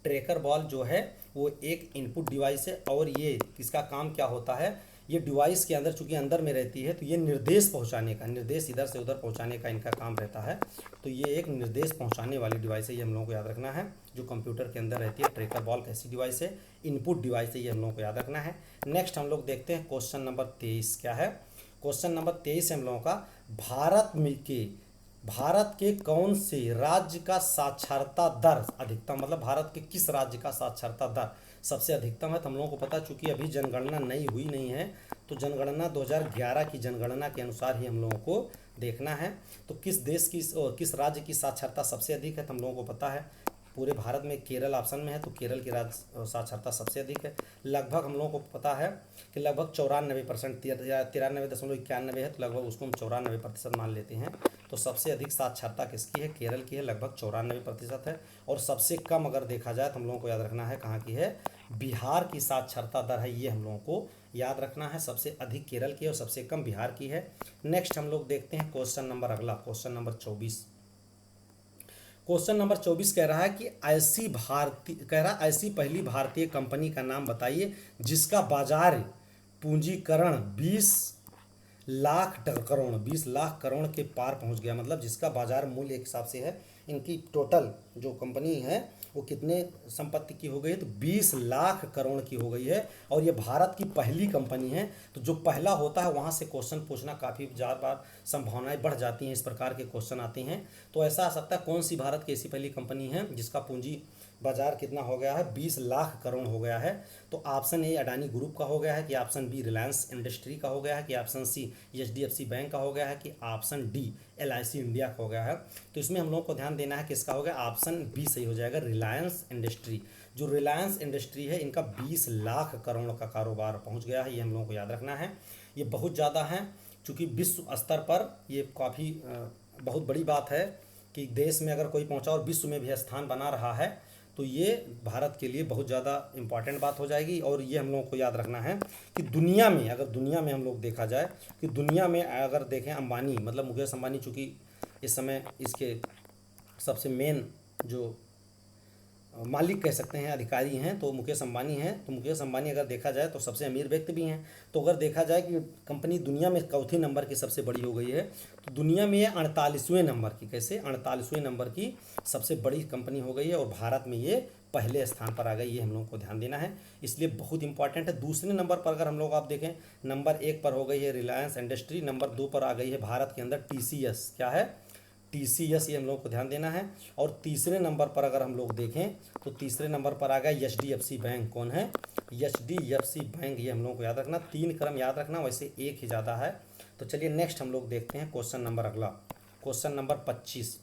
[SPEAKER 1] ट्रैकर बॉल जो है वो एक इनपुट डिवाइस है, और ये इसका काम क्या होता है, ये डिवाइस के अंदर चूंकि अंदर में रहती है तो ये निर्देश पहुंचाने का, निर्देश इधर से उधर पहुंचाने का इनका काम रहता है। तो ये एक निर्देश पहुंचाने वाली डिवाइस है, ये हम लोगों को याद रखना है, जो कंप्यूटर के अंदर रहती है। ट्रैकर बॉल कैसी डिवाइस है, इनपुट डिवाइस है, ये हम लोगों को याद रखना है। नेक्स्ट हम लोग देखते हैं क्वेश्चन नंबर 23 क्या है, क्वेश्चन नंबर 23 है हम लोगों का, भारत के कौन से राज्य का साक्षरता दर अधिकतम, मतलब भारत के किस राज्य का साक्षरता दर सबसे अधिकतम है। तो हम लोगों को पता, चूंकि अभी जनगणना नई हुई नहीं है, तो जनगणना 2011 की जनगणना के अनुसार ही हम लोगों को देखना है। तो किस देश की, किस राज्य की साक्षरता सबसे अधिक है, तो हम लोगों को पता है पूरे भारत में केरल ऑप्शन में है, तो केरल की राज्य साक्षरता सबसे अधिक है। लगभग हम लोगों को पता है कि लगभग 94%, 93.91 है, तो लगभग उसको हम 94% मान लेते हैं। तो सबसे अधिक साक्षरता किसकी है, केरल की है, लगभग 94% है। और सबसे कम अगर देखा जाए तो हम लोगों को याद रखना है कहाँ की है, बिहार की साक्षरता दर है, ये हम लोगों को याद रखना है। सबसे अधिक केरल की है और सबसे कम बिहार की है। नेक्स्ट हम लोग देखते हैं क्वेश्चन नंबर अगला, क्वेश्चन नंबर 24। क्वेश्चन नंबर 24 कह रहा है कि ऐसी पहली भारतीय कंपनी का नाम बताइए जिसका बाजार पूंजीकरण 20 लाख करोड़ के पार पहुंच गया। मतलब जिसका बाजार मूल्य एक हिसाब से है, इनकी टोटल जो कंपनी है वो कितने संपत्ति की हो गई है, तो 20 लाख करोड़ की हो गई है, और ये भारत की पहली कंपनी है। तो जो पहला होता है वहाँ से क्वेश्चन पूछना काफ़ी ज़्यादा बार संभावनाएं बढ़ जाती हैं, इस प्रकार के क्वेश्चन आते हैं। तो ऐसा आ सकता है, कौन सी भारत की ऐसी पहली कंपनी है जिसका पूंजी बाजार कितना हो गया है, 20 लाख करोड़ हो गया है। तो ऑप्शन ए अडानी ग्रुप का हो गया है, कि ऑप्शन बी रिलायंस इंडस्ट्री का हो गया है, कि ऑप्शन सी HDFC बैंक का हो गया है, कि ऑप्शन डी LIC इंडिया का हो गया है। तो इसमें हम लोग को ध्यान देना है किसका हो गया, ऑप्शन बी सही हो जाएगा, रिलायंस इंडस्ट्री। जो रिलायंस इंडस्ट्री है इनका 20 लाख करोड़ का कारोबार पहुंच गया है, ये हम लोगों को याद रखना है। ये बहुत ज़्यादा है, चूँकि विश्व स्तर पर ये काफ़ी बहुत बड़ी बात है कि देश में अगर कोई पहुंचा और विश्व में भी स्थान बना रहा है, तो ये भारत के लिए बहुत ज़्यादा इम्पॉर्टेंट बात हो जाएगी। और ये हम लोगों को याद रखना है कि दुनिया में, अगर दुनिया में हम लोग देखा जाए कि दुनिया में अगर देखें, अंबानी मतलब मुकेश अंबानी चूँकि इस समय इसके सबसे मेन जो मालिक कह सकते हैं, अधिकारी हैं, तो मुकेश अंबानी हैं। तो मुकेश अंबानी अगर देखा जाए तो सबसे अमीर व्यक्ति भी हैं। तो अगर देखा जाए कि कंपनी दुनिया में चौथे नंबर की सबसे बड़ी हो गई है, तो दुनिया में ये 48वें नंबर की, कैसे 48वें नंबर की सबसे बड़ी कंपनी हो गई है, और भारत में ये पहले स्थान पर आ गई। ये हम लोग को ध्यान देना है, इसलिए बहुत इंपॉर्टेंट है। दूसरे नंबर पर अगर हम लोग आप देखें, नंबर 1 पर हो गई है रिलायंस इंडस्ट्री, नंबर 2 पर आ गई है भारत के अंदर TCS, क्या है TCS, ये हम लोग को ध्यान देना है। और तीसरे नंबर पर अगर हम लोग देखें तो तीसरे नंबर पर आ गया HDFC बैंक। कौन है, HDFC बैंक, ये हम लोग को याद रखना। 3 क्रम याद रखना, वैसे एक ही ज़्यादा है। तो चलिए नेक्स्ट हम लोग देखते हैं क्वेश्चन नंबर अगला, क्वेश्चन नंबर 25।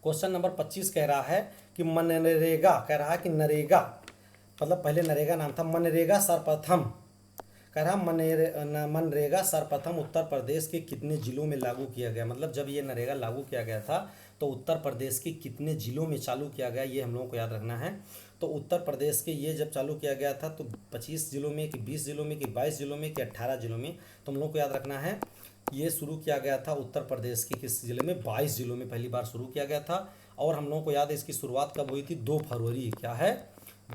[SPEAKER 1] क्वेश्चन नंबर 25 कह रहा है कि मनरेगा, कह रहा है कि नरेगा, मतलब पहले नरेगा नाम था, मनरेगा सर्वप्रथम, कह रहा मनरेगा सर्वप्रथम उत्तर प्रदेश के कितने जिलों में लागू किया गया। मतलब जब ये नरेगा लागू किया गया था तो उत्तर प्रदेश के कितने जिलों में चालू किया गया, ये हम लोगों को याद रखना है। तो उत्तर प्रदेश के ये जब चालू किया गया था तो 25 जिलों में कि 20 जिलों में कि 22 जिलों में कि 18 जिलों में, तो हम लोग को याद रखना है ये शुरू किया गया था उत्तर प्रदेश के किस जिले में, 22 जिलों में पहली बार शुरू किया गया था। और हम लोगों को याद है इसकी शुरुआत कब हुई थी, 2 फरवरी, क्या है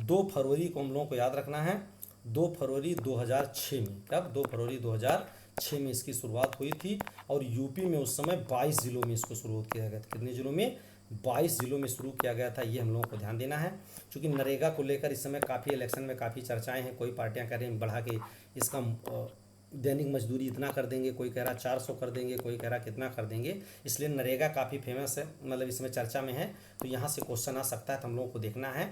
[SPEAKER 1] 2 फरवरी को हम लोगों को याद रखना है, 2 फरवरी 2006 में। कब, 2 फरवरी 2006 में इसकी शुरुआत हुई थी। और यूपी में उस समय 22 जिलों में इसको शुरू किया गया था। कितने जिलों में, 22 जिलों में शुरू किया गया था, ये हम लोगों को ध्यान देना है। क्योंकि नरेगा को लेकर इस समय काफ़ी इलेक्शन में काफ़ी चर्चाएं हैं। कोई पार्टियां कह रही हैं बढ़ा के इसका दैनिक मजदूरी इतना कर देंगे, कोई कह रहा 400 कर देंगे, कोई कह रहा कितना कर देंगे। इसलिए नरेगा काफ़ी फेमस है, मतलब इसमें चर्चा में है। तो यहाँ से क्वेश्चन आ सकता है, तो हम लोगों को देखना है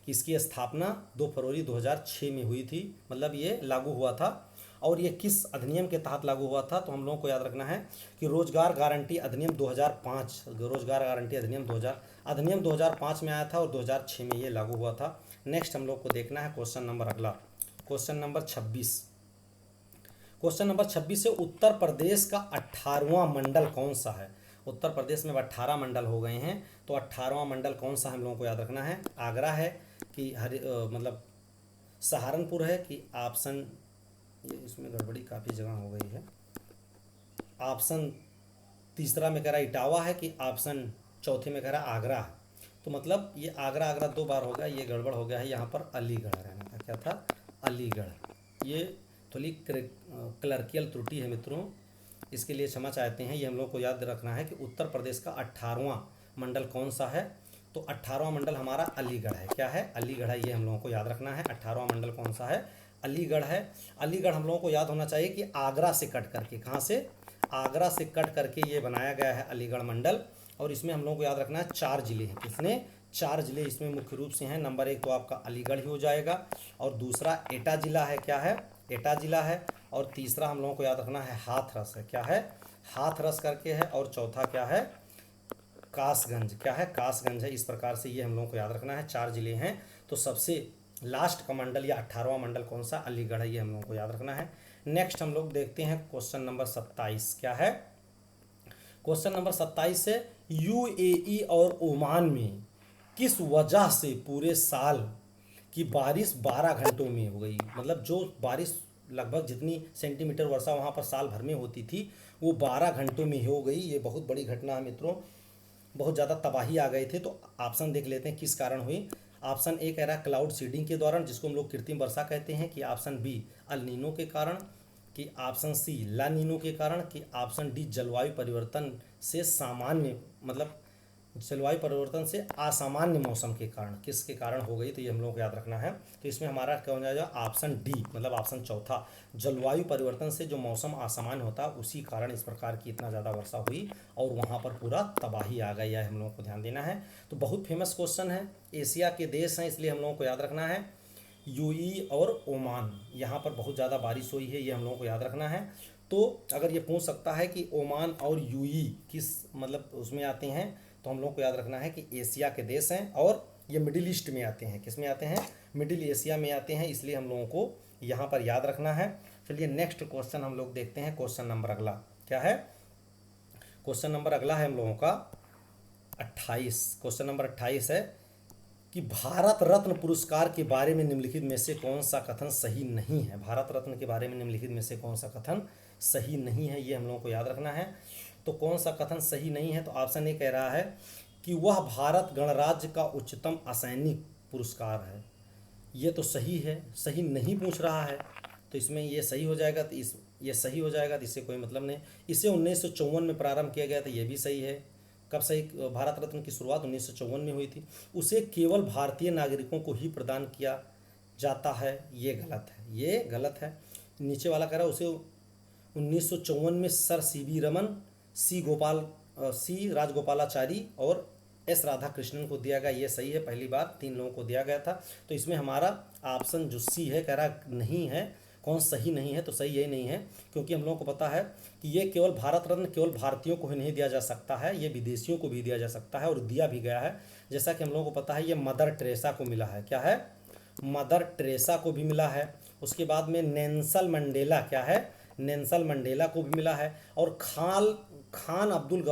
[SPEAKER 1] कि इसकी स्थापना 2 फरवरी 2006 में हुई थी, मतलब ये लागू हुआ था। और ये किस अधिनियम के तहत लागू हुआ था, तो हम लोगों को याद रखना है कि रोजगार गारंटी अधिनियम 2005, रोजगार गारंटी अधिनियम 2005 में आया था और 2006 में ये लागू हुआ था। नेक्स्ट हम लोग को देखना है क्वेश्चन नंबर अगला, क्वेश्चन नंबर 26। क्वेश्चन नंबर 26 से उत्तर प्रदेश का 18वां मंडल कौन सा है। उत्तर प्रदेश में 18 मंडल हो गए हैं, तो 18वां मंडल कौन सा हम लोगों को याद रखना है। आगरा है कि मतलब सहारनपुर है कि ऑप्शन, ये इसमें गड़बड़ी काफ़ी जगह हो गई है। ऑप्शन तीसरा में कह रहा इटावा है कि ऑप्शन चौथे में कह रहा आगरा है। तो मतलब ये आगरा आगरा 2 बार हो गया, ये गड़बड़ हो गया है। यहाँ पर अलीगढ़ रहना था, क्या था, अलीगढ़। ये थोड़ी क्लर्कियल त्रुटि है मित्रों, इसके लिए क्षमा चाहते हैं। ये हम लोग को याद रखना है कि उत्तर प्रदेश का 18वां मंडल कौन सा है, तो 18वां मंडल हमारा अलीगढ़ है। क्या है, अलीगढ़ है, ये हम लोगों को याद रखना है। 18वां मंडल कौन सा है, अलीगढ़ है। अलीगढ़ हम लोगों को याद होना चाहिए कि आगरा से कट करके, कहाँ से, आगरा से कट करके ये बनाया गया है अलीगढ़ मंडल। और इसमें हम लोगों को याद रखना है 4 जिले हैं। किसने, 4 जिले इसमें मुख्य रूप से हैं। नंबर 1 तो आपका अलीगढ़ ही हो जाएगा, और दूसरा एटा जिला है, क्या है, एटा जिला है। और तीसरा हम लोगों को याद रखना है हाथरस है, क्या है, हाथरस करके है। और चौथा क्या है, कासगंज, क्या है, कासगंज है। इस प्रकार से ये हम लोगों को याद रखना है, 4 जिले हैं। तो सबसे लास्ट का मंडल या 18वां मंडल कौन सा, अलीगढ़ है, ये हम लोगों को याद रखना है। नेक्स्ट हम लोग देखते हैं क्वेश्चन नंबर 27, क्या है, क्वेश्चन नंबर 27 से यूएई और ओमान में किस वजह से पूरे साल की बारिश 12 घंटों में हो गई। मतलब जो बारिश लगभग जितनी सेंटीमीटर वर्षा वहाँ पर साल भर में होती थी, वो 12 घंटों में हो गई। ये बहुत बड़ी घटना है मित्रों, बहुत ज़्यादा तबाही आ गए थे। तो ऑप्शन देख लेते हैं किस कारण हुई। ऑप्शन ए कह रहा है क्लाउड सीडिंग के दौरान, जिसको हम लोग कृत्रिम वर्षा कहते हैं, कि ऑप्शन बी अल नीनो के कारण, कि ऑप्शन सी ला नीनो के कारण, कि ऑप्शन डी जलवायु परिवर्तन से सामान्य, मतलब जलवायु परिवर्तन से असामान्य मौसम के कारण, किसके कारण हो गई, तो ये हम लोगों को याद रखना है। तो इसमें हमारा क्या हो जाएगा, ऑप्शन डी, मतलब ऑप्शन चौथा, जलवायु परिवर्तन से जो मौसम असामान्य होता है उसी कारण इस प्रकार की इतना ज़्यादा वर्षा हुई और वहाँ पर पूरा तबाही आ गई है। हम लोगों को ध्यान देना है। तो बहुत फेमस क्वेश्चन है, एशिया के देश हैं इसलिए हम लोगों को याद रखना है। यूएई और ओमान, यहाँ पर बहुत ज़्यादा बारिश हुई है, ये हम लोगों को याद रखना है। तो अगर ये पूछ सकता है कि ओमान और यूएई किस मतलब उसमें आते हैं, तो हम लोग को याद रखना है कि एशिया के देश हैं और ये मिडिल ईस्ट में आते हैं। किस में आते हैं, मिडिल एशिया में आते हैं, इसलिए हम लोगों को यहाँ पर याद रखना है। चलिए नेक्स्ट क्वेश्चन हम लोग देखते हैं। क्वेश्चन नंबर अगला क्या है, क्वेश्चन नंबर अगला है हम लोगों का 28। क्वेश्चन नंबर 28 है कि भारत रत्न पुरस्कार के बारे में निम्नलिखित में से कौन सा कथन सही नहीं है। भारत रत्न के बारे में निम्नलिखित में से कौन सा कथन सही नहीं है, ये हम लोगों को याद रखना है। तो कौन सा कथन सही नहीं है, तो ऑप्शन ए कह रहा है कि वह भारत गणराज्य का उच्चतम असैनिक पुरस्कार है। ये तो सही है, सही नहीं पूछ रहा है, तो इसमें ये सही हो जाएगा। तो ये सही हो जाएगा, तो इससे कोई मतलब नहीं। इसे 1954 में प्रारंभ किया गया था, ये भी सही है। कब सही, भारत रत्न की शुरुआत 1954 में हुई थी। उसे केवल भारतीय नागरिकों को ही प्रदान किया जाता है, ये गलत है, ये गलत है। नीचे वाला कह रहा है उसे 1954 में सर सीवी रमन, सी राजगोपालाचारी और एस राधा कृष्णन को दिया गया, ये सही है। पहली बार 3 लोगों को दिया गया था। तो इसमें हमारा ऑप्शन जो सी है कह रहा नहीं है, कौन सही नहीं है, तो सही यही नहीं है, क्योंकि हम लोगों को पता है कि ये केवल भारत रत्न केवल भारतीयों को ही नहीं दिया जा सकता है, ये विदेशियों को भी दिया जा सकता है और दिया भी गया है। जैसा कि हम लोगों को पता है ये मदर टेरेसा को मिला है, क्या है, मदर टेरेसा को भी मिला है। उसके बाद में नेल्सन मंडेला, क्या है, नेल्सन मंडेला को भी मिला है। और खान अब्दुल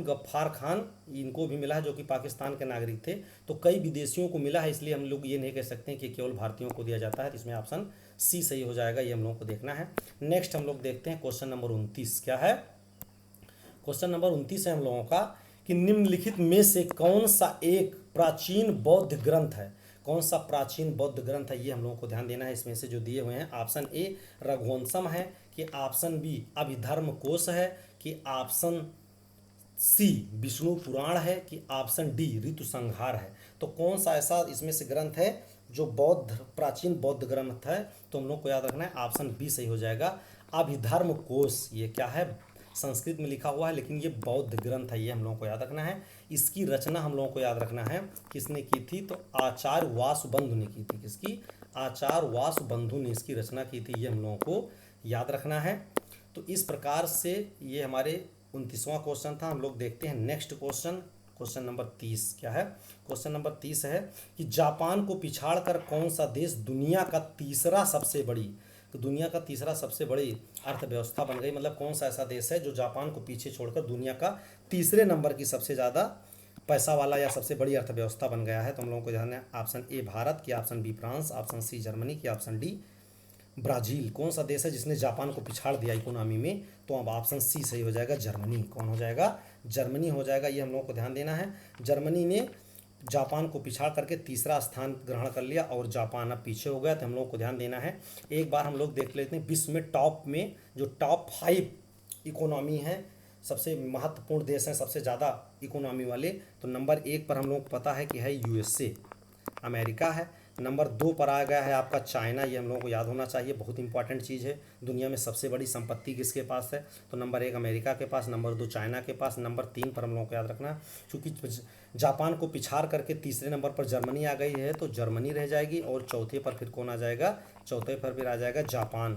[SPEAKER 1] गफ्फार खान इनको भी मिला है, जो कि पाकिस्तान के नागरिक थे। तो कई विदेशियों को मिला है, इसलिए हम लोग ये नहीं कह सकते कि केवल भारतीयों को दिया जाता है। तो इसमें ऑप्शन सी सही हो जाएगा, ये हम लोगों को देखना है। नेक्स्ट हम लोग देखते हैं क्वेश्चन नंबर 29, क्या है, क्वेश्चन नंबर 29 है हम लोगों का कि निम्नलिखित में से कौन सा एक प्राचीन बौद्ध ग्रंथ है। कौन सा प्राचीन बौद्ध ग्रंथ है, ये हम लोगों को ध्यान देना है। इसमें से जो दिए हुए हैं, ऑप्शन ए रघुवंशम है, कि ऑप्शन बी अभिधर्म कोश है, कि ऑप्शन सी विष्णु पुराण है कि ऑप्शन डी ऋतु संहार है? तो कौन सा ऐसा इसमें से ग्रंथ है जो बौद्ध प्राचीन बौद्ध ग्रंथ है? तो हम लोग को याद रखना है ऑप्शन बी सही हो जाएगा। अभिधर्म कोश, ये क्या है? संस्कृत में लिखा हुआ है लेकिन ये बौद्ध ग्रंथ है, ये हम लोगों को याद रखना है। इसकी रचना हम लोगों को याद रखना है किसने की थी? तो आचार्य वासुबंधु ने की थी। किसकी? आचार्य वासुबंधु ने इसकी रचना की थी, ये हम लोगों को याद रखना है। तो इस प्रकार से ये हमारे 29वां क्वेश्चन था। हम लोग देखते हैं नेक्स्ट क्वेश्चन, क्वेश्चन नंबर 30 क्या है? क्वेश्चन नंबर 30 है कि जापान को पिछाड़कर कौन सा देश दुनिया का तीसरा सबसे बड़ी, तो दुनिया का तीसरा सबसे बड़ी अर्थव्यवस्था बन गई? मतलब कौन सा ऐसा देश है जो जापान को पीछे छोड़कर दुनिया का तीसरे नंबर की सबसे ज़्यादा पैसा वाला या सबसे बड़ी अर्थव्यवस्था बन गया है? तो हम लोगों को जानना है ऑप्शन ए भारत की, option B France, option C Germany की, ऑप्शन डी ब्राजील। कौन सा देश है जिसने जापान को पिछाड़ दिया इकोनॉमी में? तो अब ऑप्शन सी सही हो जाएगा, जर्मनी। कौन हो जाएगा? जर्मनी हो जाएगा। ये हम लोगों को ध्यान देना है। जर्मनी ने जापान को पिछाड़ करके तीसरा स्थान ग्रहण कर लिया और जापान अब पीछे हो गया। तो हम लोगों को ध्यान देना है। एक बार हम लोग देख लेते हैं विश्व में टॉप में जो टॉप 5 इकोनॉमी है, सबसे महत्वपूर्ण देश हैं, सबसे ज़्यादा इकोनॉमी वाले। तो नंबर 1 पर हम लोग को पता है कि है यूएसए, अमेरिका है। नंबर 2 पर आ गया है आपका चाइना, ये हम लोगों को याद होना चाहिए, बहुत इंपॉर्टेंट चीज़ है। दुनिया में सबसे बड़ी संपत्ति किसके पास है? तो नंबर 1 अमेरिका के पास, नंबर 2 चाइना के पास, नंबर 3 पर हम लोगों को याद रखना, क्योंकि जापान को पिछाड़ करके तीसरे नंबर पर जर्मनी आ गई है तो जर्मनी रह जाएगी। और चौथे पर फिर कौन आ जाएगा? चौथे पर फिर आ जाएगा जापान,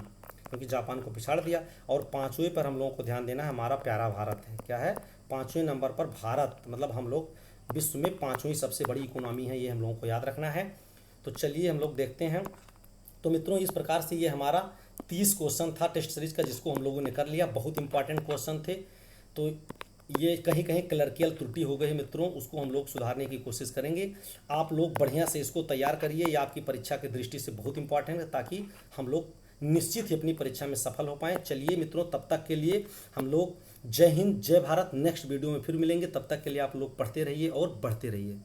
[SPEAKER 1] क्योंकि जापान को पिछाड़ दिया। और 5वें पर हम लोगों को ध्यान देना है, हमारा प्यारा भारत है। क्या है? 5वें नंबर पर भारत, मतलब हम लोग विश्व में 5वीं सबसे बड़ी इकोनॉमी है, ये हम लोगों को याद रखना है। तो चलिए हम लोग देखते हैं। तो मित्रों इस प्रकार से ये हमारा 30 क्वेश्चन था टेस्ट सीरीज का, जिसको हम लोगों ने कर लिया। बहुत इंपॉर्टेंट क्वेश्चन थे। तो ये कहीं कहीं क्लर्कियल त्रुटि हो गई मित्रों, उसको हम लोग सुधारने की कोशिश करेंगे। आप लोग बढ़िया से इसको तैयार करिए, ये आपकी परीक्षा की दृष्टि से बहुत इंपॉर्टेंट है, ताकि हम लोग निश्चित ही अपनी परीक्षा में सफल हो पाएँ। चलिए मित्रों, तब तक के लिए हम लोग जय हिंद, जय भारत। नेक्स्ट वीडियो में फिर मिलेंगे, तब तक के लिए आप लोग पढ़ते रहिए और बढ़ते रहिए।